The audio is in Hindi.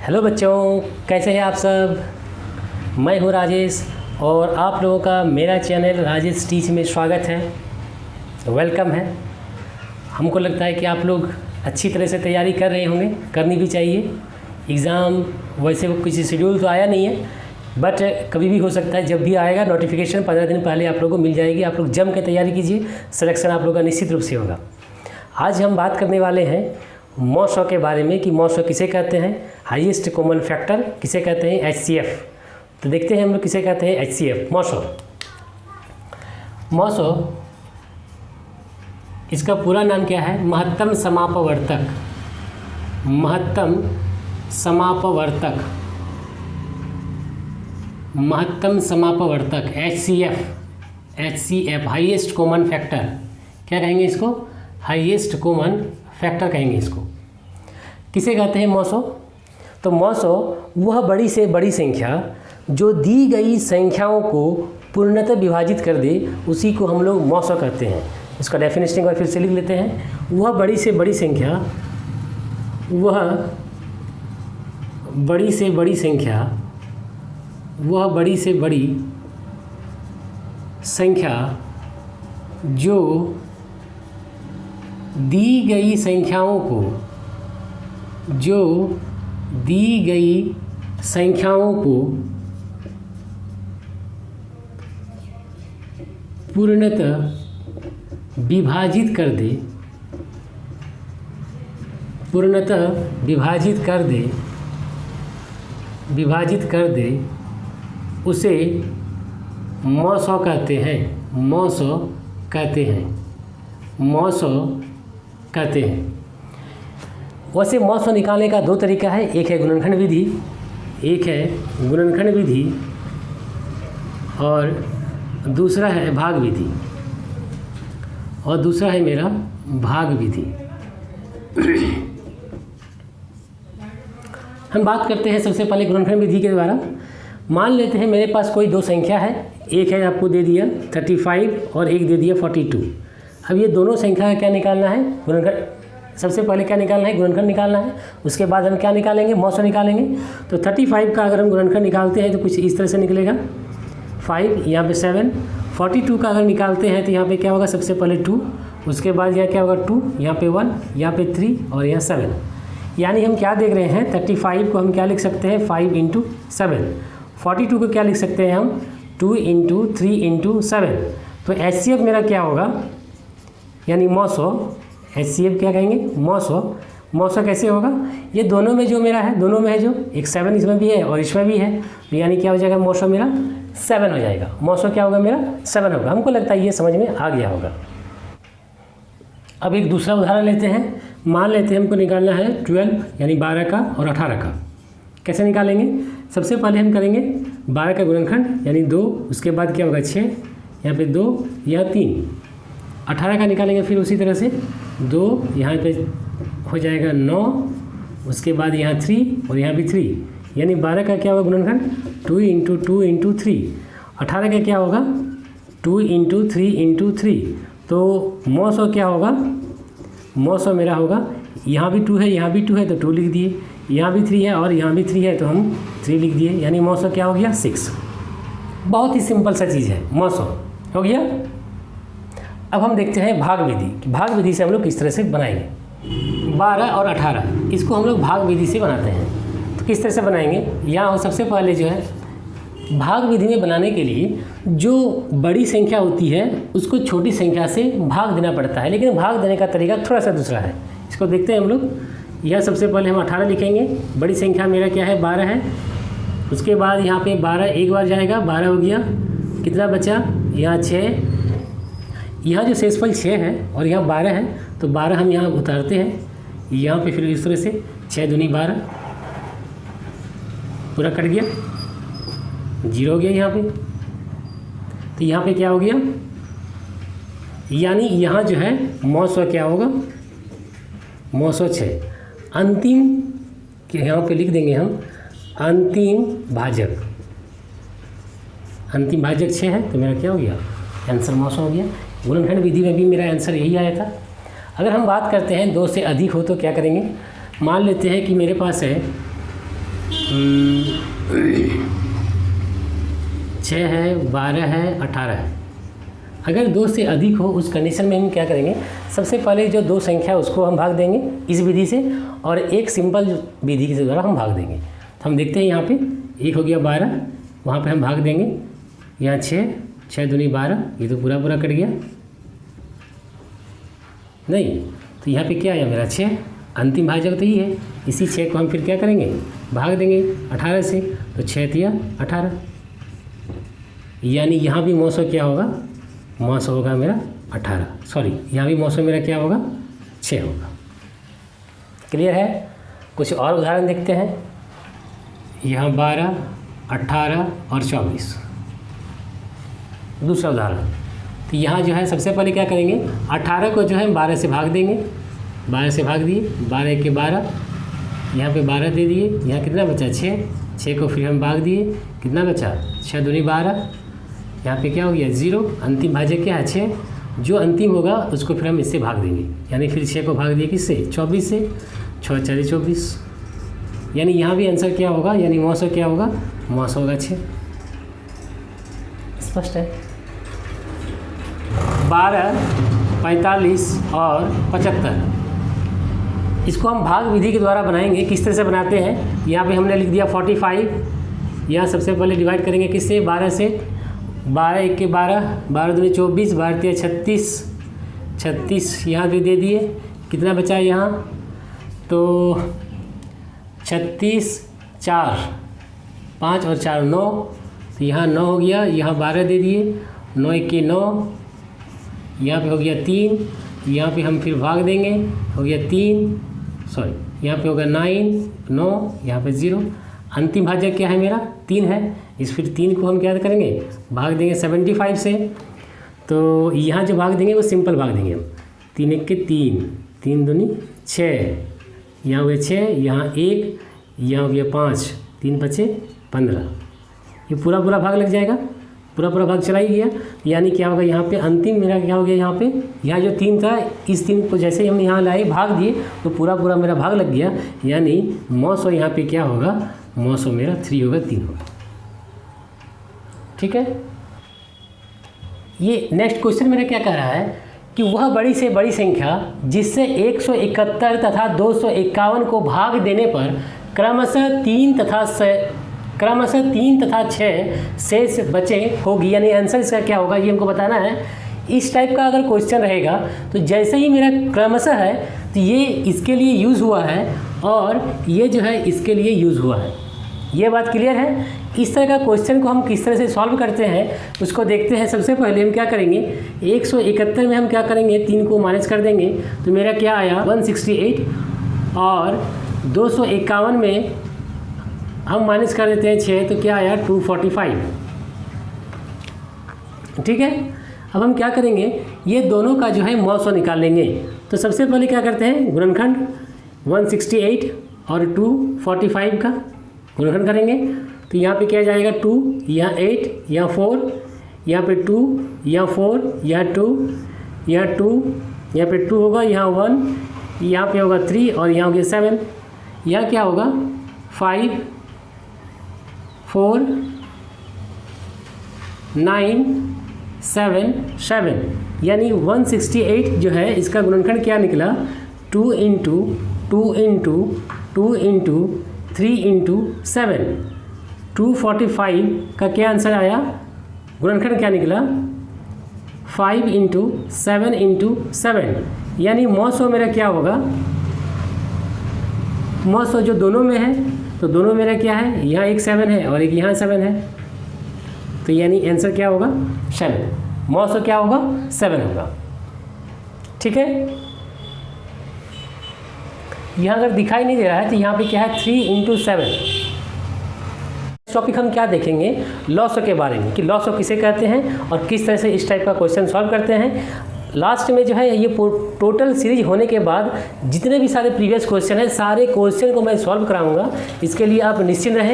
हेलो बच्चों, कैसे हैं आप सब। मैं हूं राजेश और आप लोगों का मेरा चैनल राजेश टीच में स्वागत है, वेलकम है। हमको लगता है कि आप लोग अच्छी तरह से तैयारी कर रहे होंगे, करनी भी चाहिए। एग्ज़ाम वैसे किसी शेड्यूल तो आया नहीं है, बट कभी भी हो सकता है। जब भी आएगा नोटिफिकेशन 15 दिन पहले आप लोगों को मिल जाएगी। आप लोग जम के तैयारी कीजिए, सिलेक्शन आप लोगों का निश्चित रूप से होगा। आज हम बात करने वाले हैं मॉसो के बारे में कि मॉसो किसे कहते हैं, हाईएस्ट कॉमन फैक्टर किसे कहते हैं, HCF। तो देखते हैं हम लोग किसे कहते हैं HCF, मॉसो। मॉसो इसका पूरा नाम क्या है, महत्तम समापवर्तक। महत्तम समापवर्तक, महत्तम समापवर्तक HCF, हाईएस्ट कॉमन फैक्टर। क्या कहेंगे इसको, हाईएस्ट कॉमन फैक्टर कहेंगे इसको। किसे कहते हैं मॉसो। तो मॉसो वह बड़ी से बड़ी संख्या जो दी गई संख्याओं को पूर्णतः विभाजित कर दे, उसी को हम लोग मॉसो कहते हैं। इसका डेफिनेशन एक बार फिर से लिख लेते हैं। वह बड़ी से बड़ी संख्या, वह बड़ी से बड़ी संख्या, वह बड़ी से बड़ी संख्या जो दी गई संख्याओं को, जो दी गई संख्याओं को पूर्णतः विभाजित कर दे, पूर्णतः विभाजित कर दे, विभाजित कर दे, उसे मॉसो कहते हैं। मॉसो कहते हैं, मॉसो कहते हैं। वैसे मॉसो निकालने का दो तरीका है, एक है गुणनखंड विधि, एक है गुणनखंड विधि और दूसरा है भाग विधि, और दूसरा है मेरा भाग विधि। हम बात करते हैं सबसे पहले गुणनखंड विधि के द्वारा। मान लेते हैं मेरे पास कोई दो संख्या है, एक है आपको दे दिया 35 और एक दे दिया 42। अब ये दोनों संख्या का क्या निकालना है, गुणनखंड। सबसे पहले क्या निकालना है, गुणनखंड निकालना है। उसके बाद हम क्या निकालेंगे, मॉसो निकालेंगे। तो 35 का अगर हम गुणनखंड निकालते हैं तो कुछ इस तरह से निकलेगा, 5 यहाँ पे 7। 42 का अगर निकालते हैं तो यहाँ पे क्या होगा, सबसे पहले 2, उसके बाद यहाँ क्या होगा 2, यहाँ पे 1, यहाँ पे 3 और यहाँ 7। यानी हम क्या देख रहे हैं, 35 को हम क्या लिख सकते हैं, 5 × 7। 42 को क्या लिख सकते हैं हम, 2 × 3 × 7। तो HCF मेरा क्या होगा, यानी मॉसो। HCF क्या कहेंगे, मॉसो। मॉसो कैसे होगा, ये दोनों में जो मेरा है, दोनों में है जो एक 7 इसमें भी है और इसमें भी है, तो यानी क्या हो जाएगा, मॉसो मेरा 7 हो जाएगा। मॉसो क्या होगा, मेरा 7 होगा। हमको लगता है ये समझ में आ गया होगा। अब एक दूसरा उदाहरण लेते हैं। मान लेते हैं हमको निकालना है 12 यानी 12 का और 18 का। कैसे निकालेंगे, सबसे पहले हम करेंगे 12 का गुणनखंड यानी 2, उसके बाद क्या होगा 6, यहाँ पे 2, यहाँ 3। 18 का निकालेंगे फिर उसी तरह से 2, यहाँ पे हो जाएगा 9, उसके बाद यहाँ 3 और यहाँ भी 3, यानी 12 का क्या होगा गुणनखंड, 2 × 2 × 3। 18 का क्या होगा, 2 × 3 × 3। तो मॉसो क्या होगा, मॉसो मेरा होगा, यहाँ भी 2 है, यहाँ भी 2 है तो 2 लिख दिए, यहाँ भी 3 है और यहाँ भी 3 है तो हम 3 लिख दिए, यानी मॉसो क्या हो गया, 6। बहुत ही सिंपल सा चीज़ है, मॉसो हो गया। अब हम देखते हैं भाग विधि कि भाग विधि से हम लोग किस तरह से बनाएंगे। 12 और 18 इसको हम लोग भाग विधि से बनाते हैं। तो किस तरह से बनाएंगे, यहाँ सबसे पहले जो है भाग विधि में बनाने के लिए जो बड़ी संख्या होती है उसको छोटी संख्या से भाग देना पड़ता है, लेकिन भाग देने का तरीका थोड़ा सा दूसरा है। इसको देखते हैं हम लोग। यह सबसे पहले हम 18 लिखेंगे, बड़ी संख्या मेरा क्या है, 12 है। उसके बाद यहाँ पे 12 एक बार जाएगा, 12 हो गया, कितना बचा, यहाँ 6, यहाँ जो शेषफल 6 है और यहाँ 12 है, तो 12 हम यहाँ उतारते हैं, यहाँ पे फिर इस तरह से 6 दूनी 12 पूरा कट गया, 0 हो गया यहाँ पे। तो यहाँ पे क्या हो गया, यानी यहाँ जो है मॉसो क्या होगा, मॉसो 6। अंतिम के यहाँ पे लिख देंगे हम अंतिम भाजक, अंतिम भाजक 6 है तो मेरा क्या हो गया, आंसर मॉसो हो गया। गुणनखंड विधि में भी मेरा आंसर यही आया था। अगर हम बात करते हैं 2 से अधिक हो तो क्या करेंगे, मान लेते हैं कि मेरे पास है छः है, 12 है, 18 है। अगर 2 से अधिक हो उस कंडीशन में हम क्या करेंगे, सबसे पहले जो 2 संख्या उसको हम भाग देंगे इस विधि से, और एक सिंपल विधि के द्वारा हम भाग देंगे। तो हम देखते हैं यहाँ पे 1 हो गया 12, वहाँ पे हम भाग देंगे, यहाँ 6, 6 दूनी 12, ये तो पूरा पूरा कट गया नहीं, तो यहाँ पे क्या आया मेरा 6, अंतिम भाजक तो ये है, इसी 6 को हम फिर क्या करेंगे, भाग देंगे 18 से, तो 6 तिया 18, यानी यहाँ भी मौसम क्या होगा, मौसम होगा मेरा 18, सॉरी यहाँ भी मौसम मेरा क्या होगा 6 होगा। क्लियर है? कुछ और उदाहरण देखते हैं। यहाँ 12, 18 और 24, दूसरा उदाहरण। तो यहाँ जो है सबसे पहले क्या करेंगे, 18 को जो है 12 से भाग देंगे, 12 से भाग दिए, 12 के 12, यहाँ पे 12 दे दिए, यहाँ कितना बचा 6, 6 को फिर हम भाग दिए, कितना बचा 6 दूनी 12, यहाँ पे क्या हो गया 0, अंतिम भाजक क्या है 6, जो अंतिम होगा उसको फिर हम इससे भाग देंगे, यानी फिर 6 को भाग दिए किससे 24 से, 6 4 24, यानी यहाँ भी आंसर क्या होगा, यानी मौसम क्या होगा, मौसम होगा 6। स्पष्ट है? 12, 45 और 75, इसको हम भाग विधि के द्वारा बनाएंगे। किस तरह से बनाते हैं, यहाँ पे हमने लिख दिया 45, यहाँ सबसे पहले डिवाइड करेंगे किससे 12 से, 12 1 के 12, 12 दूनी 24, 12 तिया 36, 36 यहाँ भी दे दिए, कितना बचा यहाँ, तो 36 4 5 और 4 9, तो यहाँ 9 हो गया, यहाँ 12 दे दिए, 9 1 के 9, यहाँ पे हो गया 3, यहाँ पे हम फिर भाग देंगे, हो गया 3, सॉरी यहाँ पे होगा 9 9, यहाँ पे 0, अंतिम भाजक क्या है मेरा 3 है, इस फिर 3 को हम क्या करेंगे, भाग देंगे 75 से, तो यहाँ जो भाग देंगे वो सिंपल भाग देंगे हम, 3 1 के 3, 3 दूनी 6, यहाँ हुए 6, यहाँ 1, यहाँ हो गया 5, 3 बचे 15, ये पूरा पूरा भाग लग जाएगा, पूरा पूरा भाग चला ही गया, यानी क्या होगा यहाँ पे अंतिम मेरा क्या हो गया, यहाँ पे यहाँ जो 3 था इस 3 को जैसे ही हम यहाँ लाए भाग दिए तो पूरा पूरा मेरा भाग लग गया, यानी मौसम यहाँ पे क्या होगा, मौसम मेरा 3 होगा, 3 होगा। ठीक है? ये नेक्स्ट क्वेश्चन मेरा क्या कह रहा है कि वह बड़ी से बड़ी संख्या जिससे 171 तथा 251 को भाग देने पर क्रमशः 3 तथा 6 शेष बचे होगी, यानी आंसर इसका क्या होगा ये हमको बताना है। इस टाइप का अगर क्वेश्चन रहेगा तो जैसे ही मेरा क्रमशः है तो ये इसके लिए यूज़ हुआ है और ये जो है इसके लिए यूज़ हुआ है, ये बात क्लियर है। इस तरह का क्वेश्चन को हम किस तरह से सॉल्व करते हैं उसको देखते हैं। सबसे पहले हम क्या करेंगे, 171 में हम क्या करेंगे, 3 को माइनस कर देंगे तो मेरा क्या आया 168, और 251 में हम माइनस कर देते हैं 6 तो क्या आया 245। ठीक है? अब हम क्या करेंगे, ये दोनों का जो है मौसम निकाल लेंगे। तो सबसे पहले क्या करते हैं, गुणनखंड 168 और 245 का गुणनखंड करेंगे। तो यहाँ पे क्या जाएगा 2, यहाँ 8, यहाँ 4, यहाँ पे 2, यहाँ 4, यहाँ 2, यहाँ 2, यहाँ पे 2 होगा, यहाँ 1, यहाँ पे होगा 3 और यहाँ हो गया 7। यहाँ क्या होगा 5 4 9 7 7, यानी 168 जो है इसका गुणनखंड क्या निकला 2 इंटू 2 इंटू 2 इंटू 3 इंटू 7। 245 का क्या आंसर आया, गुणनखंड क्या निकला 5 इंटू 7 इंटू 7, यानी मौसम मेरा क्या होगा, मौसम जो दोनों में है तो दोनों मेरा क्या है, यहाँ एक 7 है और एक यहाँ 7 है, तो यानी आंसर क्या होगा 7, मौसम क्या होगा 7 होगा। ठीक है? यहाँ अगर दिखाई नहीं दे रहा है तो यहाँ पे क्या है 3 इंटू 7। टॉपिक हम क्या देखेंगे, लॉस के बारे में, कि लॉस किसे कहते हैं और किस तरह से इस टाइप का क्वेश्चन सॉल्व करते हैं। लास्ट में जो है ये टोटल सीरीज होने के बाद जितने भी सारे प्रीवियस क्वेश्चन हैं सारे क्वेश्चन को मैं सॉल्व कराऊंगा, इसके लिए आप निश्चिंत रहें।